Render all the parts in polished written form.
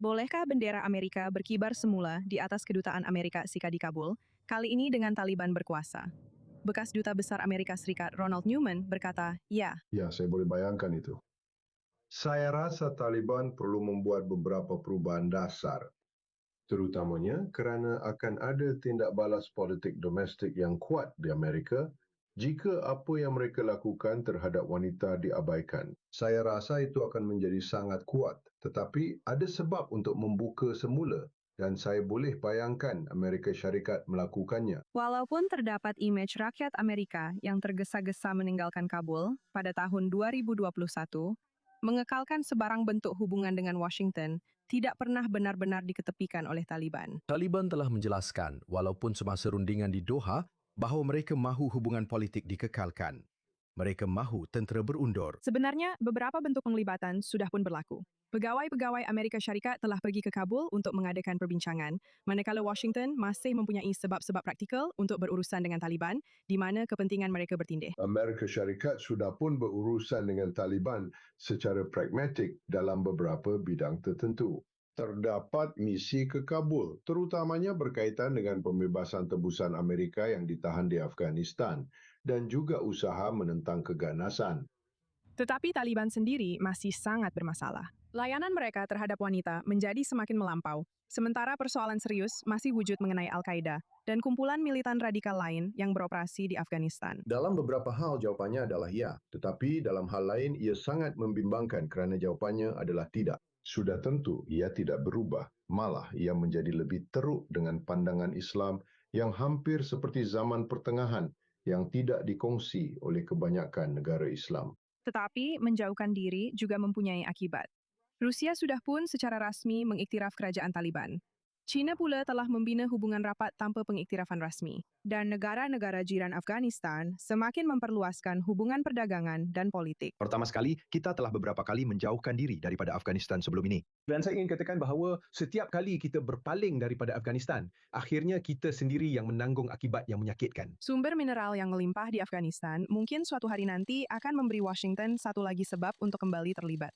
Bolehkah bendera Amerika berkibar semula di atas kedutaan Amerika Serikat di Kabul, kali ini dengan Taliban berkuasa? Bekas Duta Besar Amerika Serikat Ronald Newman berkata, ya. Ya, saya boleh bayangkan itu. Saya rasa Taliban perlu membuat beberapa perubahan dasar, terutamanya kerana akan ada tindak balas politik domestik yang kuat di Amerika jika apa yang mereka lakukan terhadap wanita diabaikan. Saya rasa itu akan menjadi sangat kuat, tetapi ada sebab untuk membuka semula dan saya boleh bayangkan Amerika Syarikat melakukannya. Walaupun terdapat imej rakyat Amerika yang tergesa-gesa meninggalkan Kabul pada tahun 2021, mengekalkan sebarang bentuk hubungan dengan Washington tidak pernah benar-benar diketepikan oleh Taliban. Taliban telah menjelaskan, walaupun semasa rundingan di Doha, bahawa mereka mahu hubungan politik dikekalkan. Mereka mahu tentera berundur. Sebenarnya, beberapa bentuk penglibatan sudah pun berlaku. Pegawai-pegawai Amerika Syarikat telah pergi ke Kabul untuk mengadakan perbincangan, manakala Washington masih mempunyai sebab-sebab praktikal untuk berurusan dengan Taliban, di mana kepentingan mereka bertindih. Amerika Syarikat sudah pun berurusan dengan Taliban secara pragmatik dalam beberapa bidang tertentu. Terdapat misi ke Kabul, terutamanya berkaitan dengan pembebasan tebusan Amerika yang ditahan di Afghanistan dan juga usaha menentang keganasan. Tetapi Taliban sendiri masih sangat bermasalah. Layanan mereka terhadap wanita menjadi semakin melampau, sementara persoalan serius masih wujud mengenai Al-Qaeda dan kumpulan militan radikal lain yang beroperasi di Afghanistan. Dalam beberapa hal jawapannya adalah ya, tetapi dalam hal lain ia sangat membimbangkan kerana jawapannya adalah tidak. Sudah tentu ia tidak berubah, malah ia menjadi lebih teruk dengan pandangan Islam yang hampir seperti zaman pertengahan yang tidak dikongsi oleh kebanyakan negara Islam. Tetapi menjauhkan diri juga mempunyai akibat. Rusia sudah pun secara rasmi mengiktiraf kerajaan Taliban. China pula telah membina hubungan rapat tanpa pengiktirafan rasmi. Dan negara-negara jiran Afghanistan semakin memperluaskan hubungan perdagangan dan politik. Pertama sekali, kita telah beberapa kali menjauhkan diri daripada Afghanistan sebelum ini. Dan saya ingin katakan bahawa setiap kali kita berpaling daripada Afghanistan, akhirnya kita sendiri yang menanggung akibat yang menyakitkan. Sumber mineral yang melimpah di Afghanistan mungkin suatu hari nanti akan memberi Washington satu lagi sebab untuk kembali terlibat.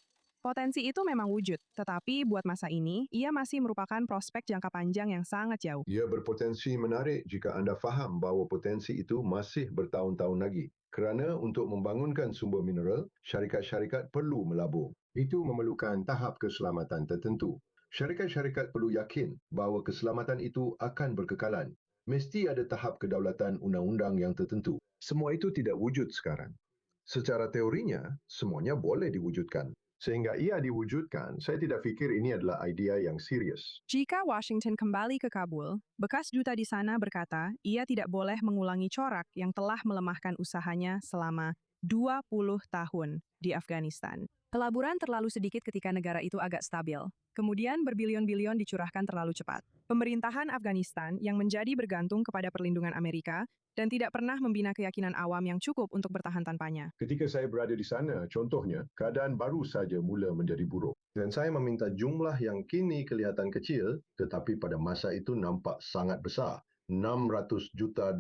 Potensi itu memang wujud, tetapi buat masa ini, ia masih merupakan prospek jangka panjang yang sangat jauh. Ia berpotensi menarik jika anda faham bahawa potensi itu masih bertahun-tahun lagi. Kerana untuk membangunkan sumber mineral, syarikat-syarikat perlu melabur. Itu memerlukan tahap keselamatan tertentu. Syarikat-syarikat perlu yakin bahawa keselamatan itu akan berkekalan. Mesti ada tahap kedaulatan undang-undang yang tertentu. Semua itu tidak wujud sekarang. Secara teorinya, semuanya boleh diwujudkan. Sehingga ia diwujudkan, saya tidak fikir ini adalah idea yang serius. Jika Washington kembali ke Kabul, bekas duta di sana berkata ia tidak boleh mengulangi corak yang telah melemahkan usahanya selama 20 tahun di Afghanistan. Pelaburan terlalu sedikit ketika negara itu agak stabil. Kemudian berbilion-bilion dicurahkan terlalu cepat. Pemerintahan Afghanistan yang menjadi bergantung kepada perlindungan Amerika dan tidak pernah membina keyakinan awam yang cukup untuk bertahan tanpanya. Ketika saya berada di sana, contohnya, keadaan baru saja mula menjadi buruk. Dan saya meminta jumlah yang kini kelihatan kecil, tetapi pada masa itu nampak sangat besar. $600 juta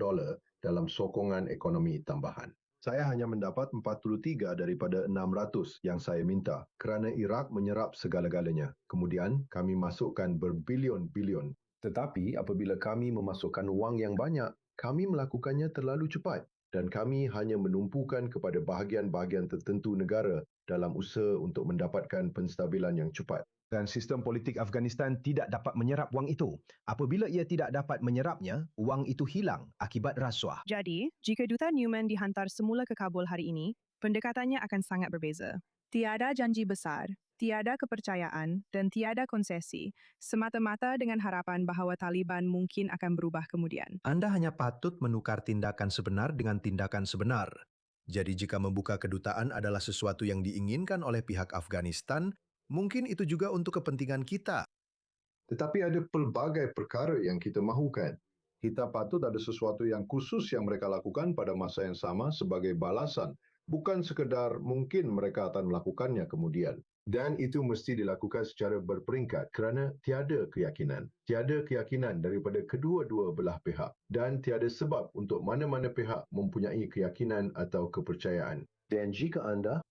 dalam sokongan ekonomi tambahan. Saya hanya mendapat 43 daripada 600 yang saya minta kerana Iraq menyerap segala-galanya. Kemudian kami masukkan berbilion-bilion. Tetapi apabila kami memasukkan wang yang banyak, kami melakukannya terlalu cepat dan kami hanya menumpukan kepada bahagian-bahagian tertentu negara dalam usaha untuk mendapatkan penstabilan yang cepat. Dan sistem politik Afghanistan tidak dapat menyerap wang itu. Apabila ia tidak dapat menyerapnya, wang itu hilang akibat rasuah. Jadi, jika Duta Newman dihantar semula ke Kabul hari ini, pendekatannya akan sangat berbeza. Tiada janji besar, tiada kepercayaan, dan tiada konsesi, semata-mata dengan harapan bahawa Taliban mungkin akan berubah kemudian. Anda hanya patut menukar tindakan sebenar dengan tindakan sebenar. Jadi jika membuka kedutaan adalah sesuatu yang diinginkan oleh pihak Afghanistan, mungkin itu juga untuk kepentingan kita. Tetapi ada pelbagai perkara yang kita mahukan. Kita patut ada sesuatu yang khusus yang mereka lakukan pada masa yang sama sebagai balasan. Bukan sekedar mungkin mereka akan melakukannya kemudian. Dan itu mesti dilakukan secara berperingkat kerana tiada keyakinan. Tiada keyakinan daripada kedua-dua belah pihak. Dan tiada sebab untuk mana-mana pihak mempunyai keyakinan atau kepercayaan. Dan jika anda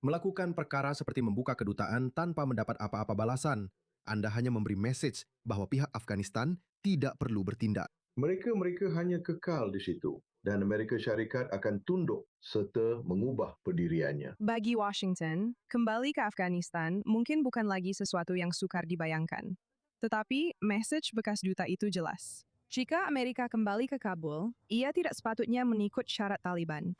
Melakukan perkara seperti membuka kedutaan tanpa mendapat apa-apa balasan. Anda hanya memberi message bahwa pihak Afghanistan tidak perlu bertindak. Mereka hanya kekal di situ dan Amerika Syarikat akan tunduk serta mengubah pendiriannya. Bagi Washington, kembali ke Afghanistan mungkin bukan lagi sesuatu yang sukar dibayangkan. Tetapi, message bekas duta itu jelas. Jika Amerika kembali ke Kabul, ia tidak sepatutnya mengikut syarat Taliban.